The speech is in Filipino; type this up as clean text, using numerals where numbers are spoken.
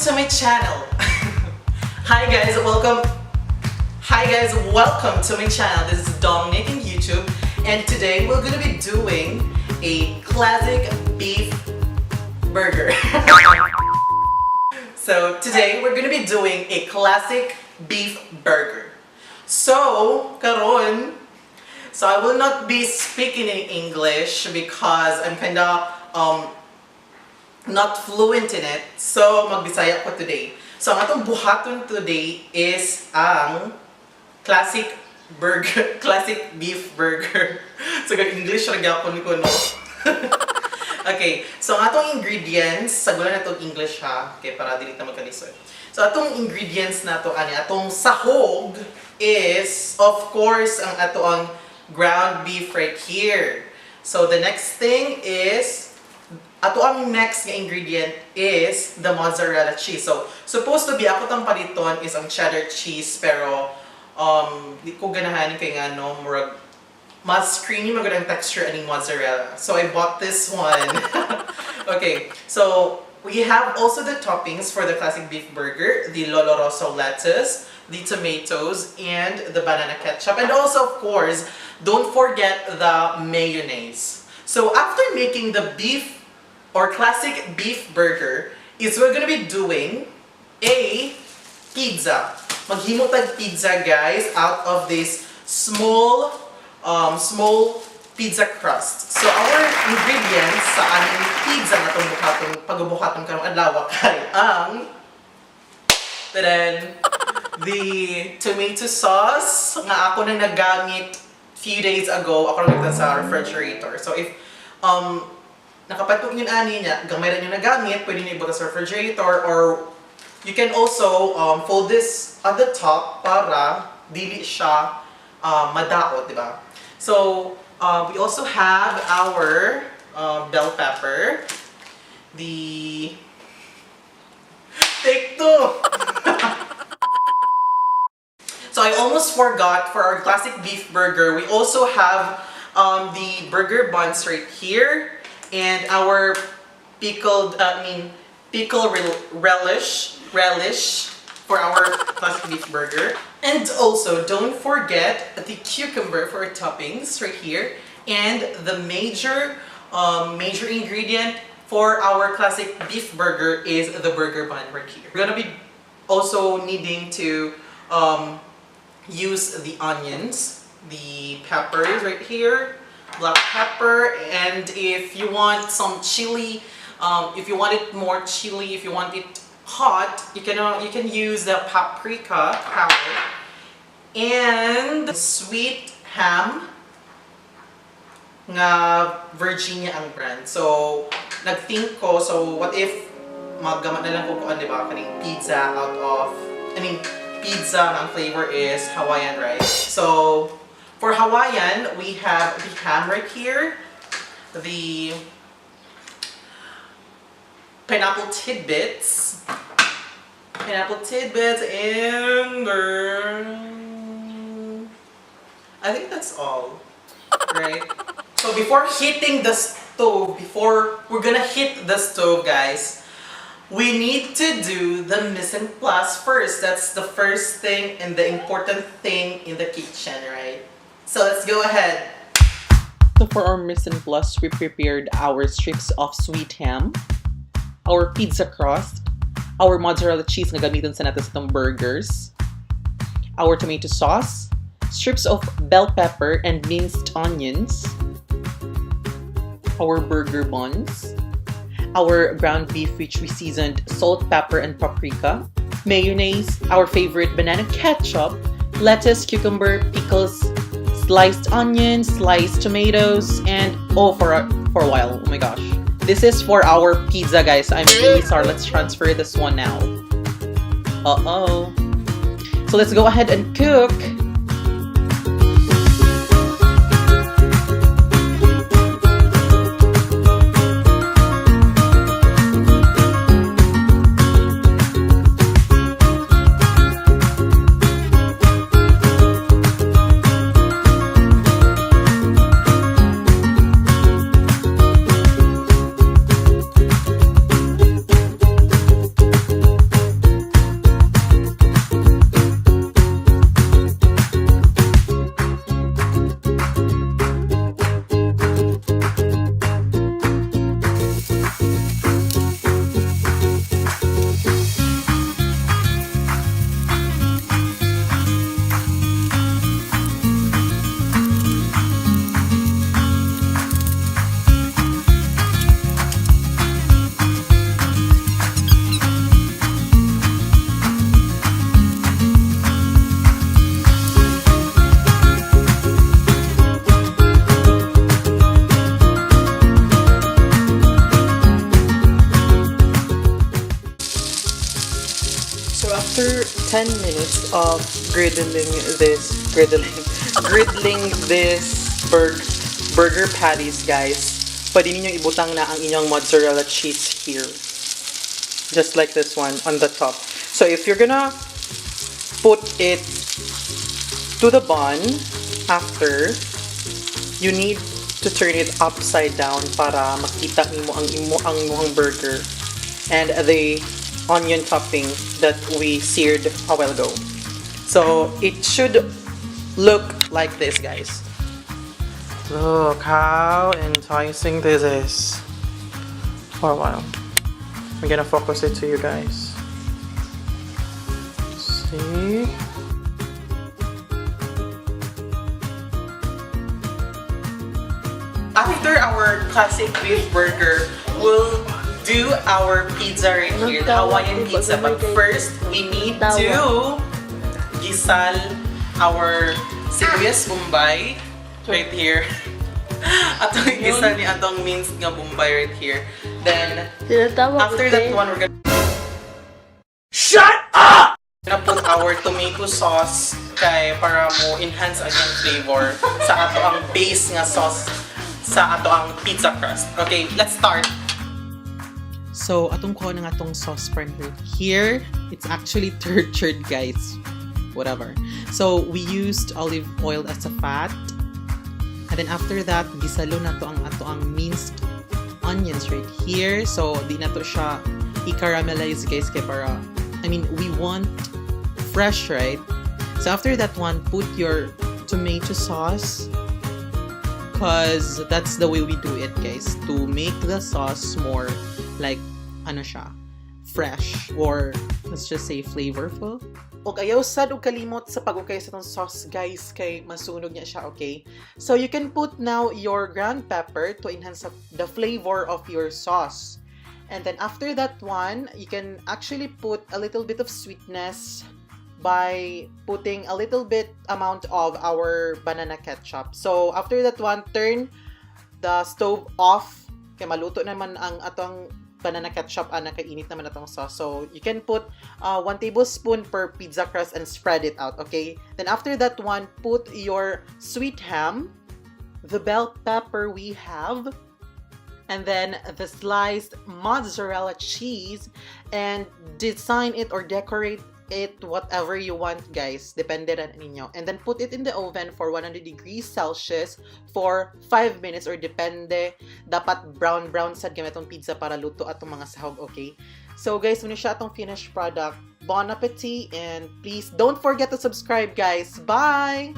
to my channel. Hi guys, welcome to my channel. This is Dominic in YouTube, and today we're gonna be doing a classic beef burger. So today we're gonna be doing a classic beef burger. So karon, I will not be speaking in English because I'm kinda not fluent in it. So magbisaya ko today. So ang atong buhaton today is ang classic burger, classic beef burger. So English ra gyapon ko no. Okay, so ang atong ingredients, sagulan na itong English ha, okay, para dili na magkalisod. So atong ingredients na to ani, atong sahog is of course ang atong ground beef right here. So the next thing is ato ang next nga ingredient is the mozzarella cheese. So supposed to be ako tang paliton is ang cheddar cheese, pero di ko ganahan kay nga no, murag mas creamy magandang texture aning mozzarella. So I bought this one. Okay, so we have also the toppings for the classic beef burger, the Lolo Rosso lettuce, the tomatoes, and the banana ketchup. And also, of course, don't forget the mayonnaise. So after making the beef or classic beef burger, is we're gonna be doing a pizza. Maghimutag pizza, guys, out of this small pizza crust. So our ingredients sa aming pizza na itong pagbubuhaton karong adlaw kay ang the tomato sauce nga ako na nagamit few days ago. Ako lang sa refrigerator. So if nakapatong yun ani niya, gamay rin yung nagamit, pwede nyo ibuta sa refrigerator, or you can also fold this at the top para dili siya madaot, di ba? So we also have our bell pepper, the take two. So I almost forgot, for our classic beef burger, we also have the burger buns right here, and our pickle relish for our classic beef burger. And also, don't forget the cucumber for our toppings right here. And the major ingredient for our classic beef burger is the burger bun right here. We're gonna be also needing to use the onions, the peppers right here, black pepper, and if you want some chili, if you want it more chili, if you want it hot, you can use the paprika powder, and sweet ham nga Virginia ang brand. So nag-think ko, so what if maggamat na lang ko kung di ba kaning pizza pizza ang flavor is Hawaiian rice. So for Hawaiian, we have the ham right here, the pineapple tidbits, and I think that's all, right? So before hitting the stove, before we're gonna hit the stove, guys, we need to do the mise en place first. That's the first thing and the important thing in the kitchen, right? So let's go ahead. So for our mise en place, we prepared our strips of sweet ham, our pizza crust, our mozzarella cheese na gamitin sa natin sa itong burgers, our tomato sauce, strips of bell pepper and minced onions, our burger buns, our ground beef which we seasoned salt, pepper, and paprika, mayonnaise, our favorite banana ketchup, lettuce, cucumber, pickles, sliced onions, sliced tomatoes, and for a while, oh my gosh. This is for our pizza, guys. I'm really sorry. Let's transfer this one now. Uh-oh. So let's go ahead and cook. 10 minutes of griddling this burger patties, guys. Pwede ninyong ibutang na ang inyong mozzarella cheese here. Just like this one on the top. So if you're gonna put it to the bun after, you need to turn it upside down para makita nimo ang imong burger and the onion topping that we seared a while ago. So it should look like this, guys. Look how enticing this is. For a while. I'm gonna focus it to you guys. See? After our classic beef burger, we'll do our pizza right here, the Hawaiian pizza. But first, we need to gisal our sibuyas bombay right here. Atong gisa ni atong minced nga bombay right here. Then, after that one, we're gonna put our tomato sauce kay para mo enhance ang yung flavor sa ato ang base nga sauce sa ato ang pizza crust. Okay, let's start. So, atong ko ng atong sauce prime here. It's actually tortured, guys. Whatever. So, we used olive oil as a fat. And then after that, gisalo na to ang ato ang minced onions right here. So, di na to siya i-caramelize, guys, kaya para, we want fresh, right? So, after that one, put your tomato sauce. Because that's the way we do it, guys. To make the sauce more like, fresh. Or, let's just say, flavorful. Og ayaw sad og kalimot sa pag-ukay sa itong sauce, guys, kay masunog niya siya, okay? So, you can put now your ground pepper to enhance the flavor of your sauce. And then, after that one, you can actually put a little bit of sweetness by putting a little bit amount of our banana ketchup. So, after that one, turn the stove off. Kaya maluto naman ang atong banana ketchup, nakainit naman atong sauce. So, you can put 1 tablespoon per pizza crust and spread it out, okay? Then, after that one, put your sweet ham, the bell pepper we have, and then the sliced mozzarella cheese, and design it or decorate it whatever you want, guys. Depende na ninyo. And then put it in the oven for 100 degrees Celsius for 5 minutes or depende. Dapat brown sad gamit itong pizza para luto atong mga sahog, okay? So guys, muna siya atong finished product. Bon appetit and please don't forget to subscribe, guys. Bye!